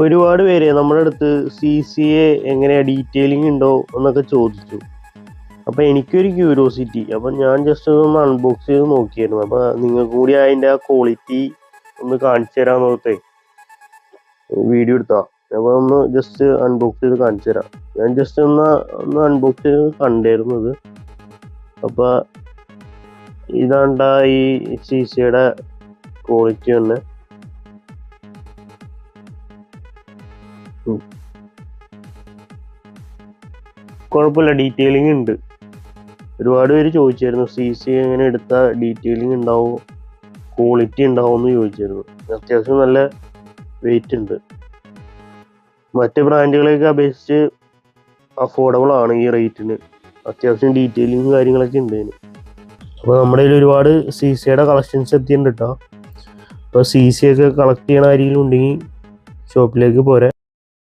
ഒരുപാട് പേര് നമ്മുടെ അടുത്ത് CCA എങ്ങനെയാ ഡീറ്റെയിലിംഗ് ഉണ്ടോ എന്നൊക്കെ ചോദിച്ചു. അപ്പോൾ എനിക്കൊരു ക്യൂരിയോസിറ്റി, അപ്പം ഞാൻ ജസ്റ്റ് ഒന്ന് അൺബോക്സ് ചെയ്ത് നോക്കിയായിരുന്നു. അപ്പോൾ നിങ്ങൾക്ക് കൂടി അതിൻ്റെ ആ ക്വാളിറ്റി ഒന്ന് കാണിച്ചു തരാൻ നോക്കത്തെ വീഡിയോ എടുത്താ. അപ്പോൾ ഒന്ന് ജസ്റ്റ് അൺബോക്സ് ചെയ്ത് കാണിച്ചു തരാം. ഞാൻ ജസ്റ്റ് ഒന്ന് അൺബോക്സ് ചെയ്ത് കണ്ടായിരുന്നത്. അപ്പോൾ ഇതാണ്ട ഈ CCയുടെ ക്വാളിറ്റി തന്നെ. കുഴപ്പമില്ല, ഡീറ്റെയിലിംഗ് ഉണ്ട്. ഒരുപാട് പേര് ചോദിച്ചായിരുന്നു CC എങ്ങനെ എടുത്താൽ ഡീറ്റെയിലിംഗ് ഉണ്ടാവും, ക്വാളിറ്റി ഉണ്ടാവും എന്ന് ചോദിച്ചായിരുന്നു. അത്യാവശ്യം നല്ല വെയിറ്റ് ഉണ്ട്. മറ്റ് ബ്രാൻഡുകളെയൊക്കെ അപേക്ഷിച്ച് അഫോർഡബിൾ ആണ് ഈ റേറ്റിന്. അത്യാവശ്യം ഡീറ്റെയിലിംഗ് കാര്യങ്ങളൊക്കെ ഉണ്ട് ഇതിന്. അപ്പോൾ നമ്മുടെ കയ്യിൽ ഒരുപാട് CCയുടെ കളക്ഷൻസ് എത്തിയിട്ടുണ്ട് കേട്ടോ. അപ്പോൾ CC ഒക്കെ കളക്ട് ചെയ്യണ ആരെങ്കിലും ഉണ്ടെങ്കിൽ ഷോപ്പിലേക്ക് പോരെ.